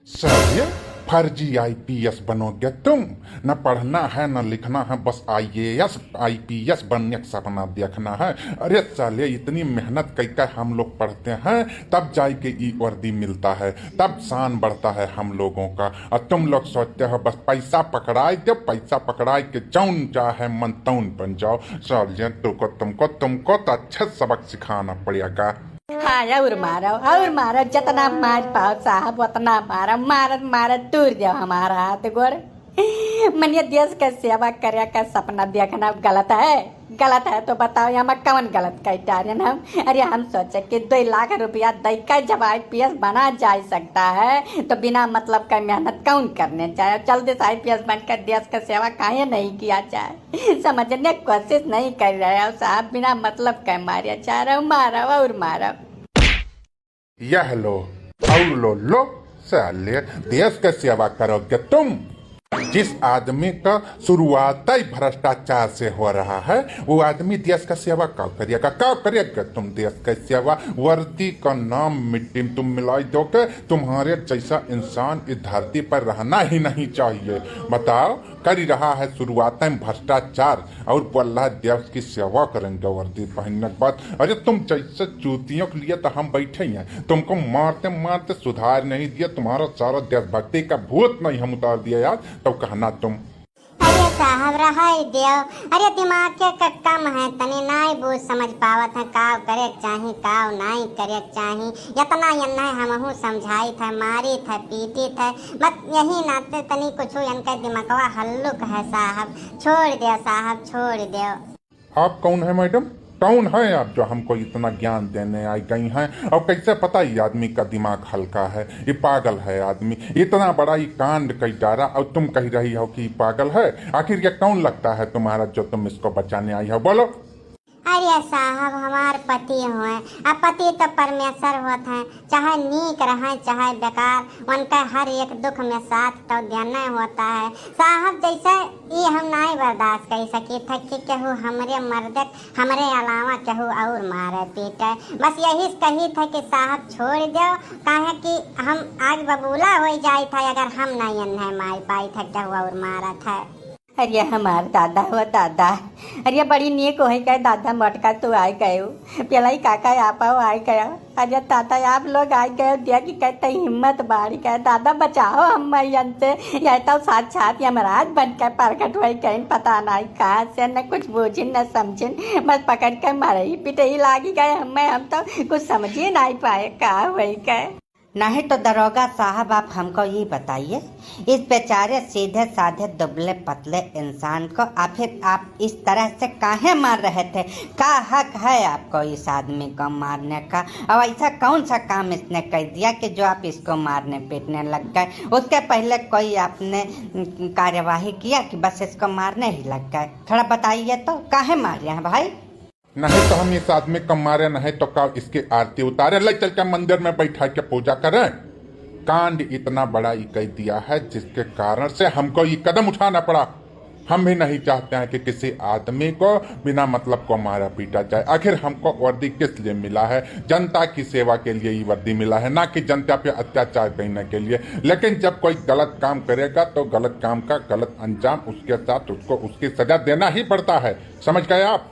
सालिया, फर्जी आईपीएस बनोगे तुम। न पढ़ना है न लिखना है, बस आईएएस आईपीएस बनने का सपना देखना है। अरे साले, इतनी मेहनत करके हम लोग पढ़ते हैं, तब जाके ई वर्दी मिलता है, तब शान बढ़ता है हम लोगों का। और तुम लोग सोचते हो बस पैसा पकड़ाए दो, पैसा पकड़ाए के जौन चाहे मन तौन बन जाओ। सालिया, तुमको तो अच्छे सबक सिखाना पड़ेगा। हाँ, और मारो जितना मार पाओ साहब उतना मारो, मारत मारत तूर जाओ हमारा हाथ गोड़। मनिया देश का सेवा करे का सपना देखना गलत है? गलत है तो बताओ, यहाँ कौन गलत कैटारियन हम? अरे हम सोचे कि 2 लाख रुपया दे कर जब आईपीएस बना जा सकता है तो बिना मतलब का मेहनत कौन करने जाए? जल्दी से आईपीएस बनकर देश का सेवा काहे नहीं किया जाए? समझने की कोशिश नहीं कर रहे हो साहब, बिना मतलब का मारे जा रहे हो, मारो और मारो। यह लो और लो साले, देश का सेवा करोगे तुम। जिस आदमी का शुरुआत ही भ्रष्टाचार से हो रहा है, वो आदमी देश का सेवा क्या करिएगा तुम देश का सेवा? वर्दी का नाम मिट्टी में तुम मिलाई दोगे। तुम्हारे जैसा इंसान इस धरती पर रहना ही नहीं चाहिए। बताओ, कर ही रहा है शुरुआत में भ्रष्टाचार और बोल रहा है देश की सेवा करेंगे वर्दी पहनने के बाद। अरे तुम जैसे चूतियों के लिए तो हम बैठे हैं, तुमको मारते मारते सुधार नहीं दिया, तुम्हारा सारा देशभक्ति का भूत नहीं हम उतार दिया यार, तब कहना तुम। अरे साहब रहा देव, अरे दिमाग के कम है, तनी नाई बूझ समझ पावत है काव करे चाही काव नहीं करे चाही। इतना यन्ना हमहू समझाई था, मारी था, पीटी था, बस यही नाते तनी कुछ इनका दिमागवा हल्लुक है साहब। छोड़ दे साहब, छोड़ दे। आप कौन है मैडम? कौन है आप जो हमको इतना ज्ञान देने आई गई हैं? और कैसे पता ये आदमी का दिमाग हल्का है? ये पागल है आदमी, इतना बड़ा ये कांड कई डारा और तुम कह रही हो कि पागल है। आखिर ये कौन लगता है तुम्हारा जो तुम इसको बचाने आई हो? बोलो। अरे साहब हमार पति हुए, अब पति तो परमेश्वर होते हैं, चाहे नीक रहे चाहे बेकार, उनका हर एक दुख में साथ तो देना होता है साहब। जैसे ये हम नहीं बर्दाश्त कर सकी थे कि केहू हमरे मर्द हमरे अलावा केहू और मारे पीटे। बस यही कही था कि साहब छोड़ दो, काहे कि हम आज बबूला हो जाए था अगर हम नहीं इन्हें मार पाई था केहू और मारा था। अरे हमार दादा हो दादा, अरे बड़ी नीक हो गए दादा, मटका तो आ गए हो, पेलाई काका आप आ गए। अरे दादा आप लोग आ गए, देख कहते हिम्मत बाढ़ गए, दादा बचाओ हम से। यह तो साक्षात यमराज बन कर प्रकट हो गए, पता नहीं कहाँ से, न कुछ बूझिन न समझिन, बस पकड़ कर मारे पिटही लागी गए। हम तो कुछ समझ ही नहीं पाए का हो गए। नहीं तो दरोगा साहब आप हमको ये बताइए, इस बेचारे सीधे साधे दुबले पतले इंसान को आप इस तरह से काहे मार रहे थे? क्या हक है आपको इस आदमी को मारने का? और ऐसा कौन सा काम इसने कर दिया कि जो आप इसको मारने पीटने लग गए? उसके पहले कोई आपने कार्यवाही किया कि बस इसको मारने ही लग गए? थोड़ा बताइए तो, काहे मारे हैं भाई? नहीं तो हम इस आदमी को मारे, नहीं तो का इसकी आरती उतारे, ले चल के मंदिर में बैठा के पूजा करें। कांड इतना बड़ा ही कह दिया है जिसके कारण से हमको ये कदम उठाना पड़ा। हम भी नहीं चाहते हैं कि किसी आदमी को बिना मतलब को मारा पीटा जाए। आखिर हमको वर्दी किस लिए मिला है? जनता की सेवा के लिए ये वर्दी मिला है, ना कि जनता पे अत्याचार करने के लिए। लेकिन जब कोई गलत काम करेगा तो गलत काम का गलत अंजाम उसके साथ उसको उसकी सजा देना ही पड़ता है। समझ गए आप?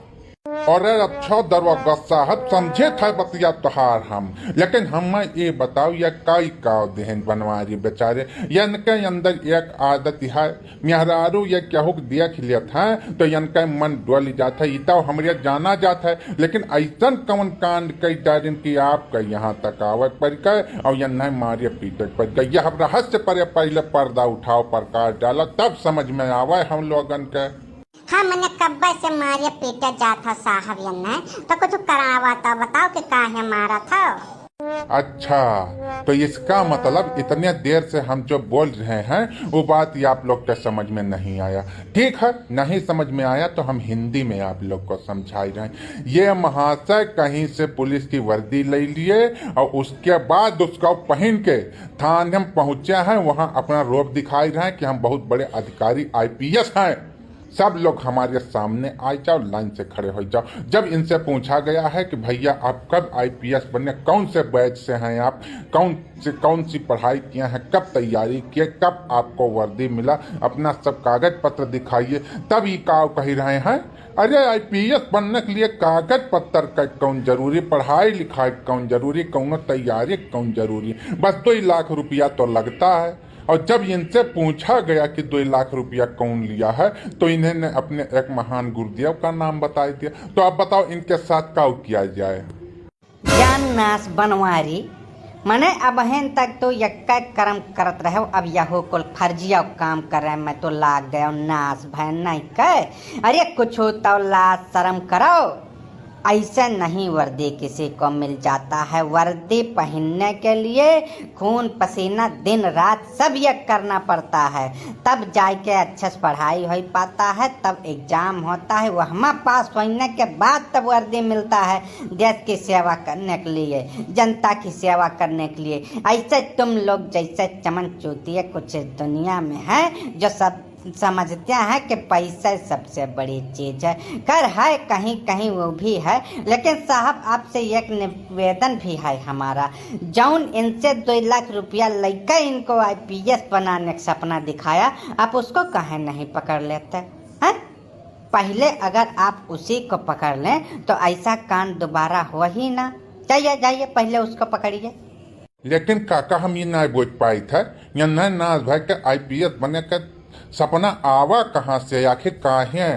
और अच्छा दरोगा साहब, समझे थे बतिया तोहार हम, लेकिन हम ये बताओ ये कई का देहन बनवारी बेचारे, इनके अंदर एक आदत है, मेहरारू ये केहू देख लेता है तो इनका मन डोल जाता है, तो हमारे जाना जाता है। लेकिन ऐसा कौन कांड कई डारिन की आपका यहाँ तक आवे पड़ गए और यह मारे पीटे पड़ गए? यह रहस्य पर पहले पर्दा उठाओ, प्रकाश डाला, तब समझ में आवे हम लोगन के। हाँ मैंने कब्बे से मारे पीटे जाता साहब, ये तो कुछ करावा था, बताओ कि काहे मारा था? अच्छा, तो इसका मतलब इतने देर से हम जो बोल रहे हैं वो बात ये आप लोग के समझ में नहीं आया। ठीक है, नहीं समझ में आया तो हम हिंदी में आप लोग को समझा रहे हैं। ये महाशय कहीं से पुलिस की वर्दी ले लिए और उसके बाद उसको पहन के थाने में पहुंचे हैं, वहां अपना रोब दिखाई रहे हैं कि हम बहुत बड़े अधिकारी आईपीएस हैं। सब लोग हमारे सामने आ जाओ, लाइन से खड़े हो जाओ। जब इनसे पूछा गया है कि भैया आप कब आईपीएस बने, कौन से बैच से हैं आप, कौन सी पढ़ाई किए हैं, कब तैयारी किए, कब आपको वर्दी मिला, अपना सब कागज पत्र दिखाइए, तब ये कह रहे हैं अरे आईपीएस बनने के लिए कागज पत्र का कौन जरूरी, पढ़ाई लिखाई कौन जरूरी, कौन तैयारी कौन जरूरी, बस 2 लाख रुपया तो लगता है। और जब इनसे पूछा गया कि 2 लाख रुपया कौन लिया है तो इन्होंने अपने एक महान गुरुदेव का नाम बता दिया। तो आप बताओ इनके साथ क्या किया जाए। ज्ञान नाश बनवारी मने अब हेन तक तो यक्का कर्म करत रहे, अब यहो कुल फर्जिया काम कर रहे, मैं तो लाग गया नाश भय नहीं कह। अरे कुछ हो तो लाज शर्म करो, ऐसे नहीं वर्दी किसी को मिल जाता है। वर्दी पहनने के लिए खून पसीना दिन रात सब ये करना पड़ता है, तब जाके अच्छे से पढ़ाई हो पाता है, तब एग्जाम होता है, वहाँ पास होने के बाद तब वर्दी मिलता है देश की सेवा करने के लिए, जनता की सेवा करने के लिए। ऐसे तुम लोग जैसे चमन चूतिए कुछ दुनिया में है जो सब समझते हैं कि पैसा सबसे बड़ी चीज है। कर है कहीं कहीं वो भी है, लेकिन साहब आपसे एक निवेदन भी है हमारा, जौन इनसे 2 लाख रुपया लेकर इनको आईपीएस बनाने का सपना दिखाया, आप उसको कहीं नहीं पकड़ लेते हैं। पहले अगर आप उसी को पकड़ लें तो ऐसा कांड दोबारा हो ही ना। जाइए पहले उसको पकड़िए। लेकिन काका हम ये नहीं बोझ पाई था, या नाज भाई के आईपीएस बने का सपना आवा कहाँ से, आखिर काहे।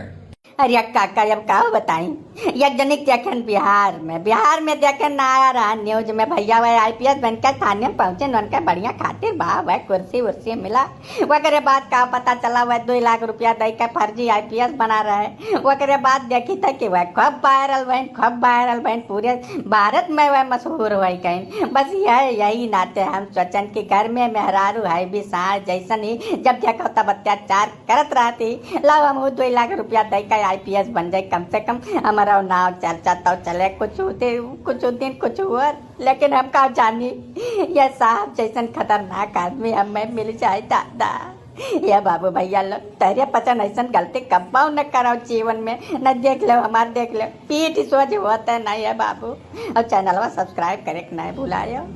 अरे काका अब का बताई, एक जनिक देखन बिहार में देखन ना आया रहा न्यूज में, भैया वह आईपीएस बनकर थाने में पहुंचे, उनका बढ़िया खातिर बा वह कुर्सी उर्सी मिला। वगैरह बाद का पता चला वह 2 लाख रुपया दे के फर्जी आईपीएस बना रहे। वगैरह बाद देखी था कि वह खूब वायरल बहन पूरे भारत में वह मशहूर हो गई। बस यही नाते हम सोचन कि घर में मेहरारू है भी सास जैसन ही, जब देखो तब अत्याचार करत रहती, लाओ हम 2 लाख रुपया दे के आईपीएस बन जाए, कम से कम हमारा नाव चर्चा तो चले कुछ दिन कुछ हुआ। लेकिन हम का जानी ये साहब जैसन खतरनाक आदमी हमें मिल जाए दादा। ये बाबू भैया लोग तेरे पचन ऐसा गलती कब्बाऊ न कराओ जीवन में, न देख लो हमारे देख लो पीठ सोच होता है नहीं है बाबू। और चैनल सब्सक्राइब करे नहीं भुलायो।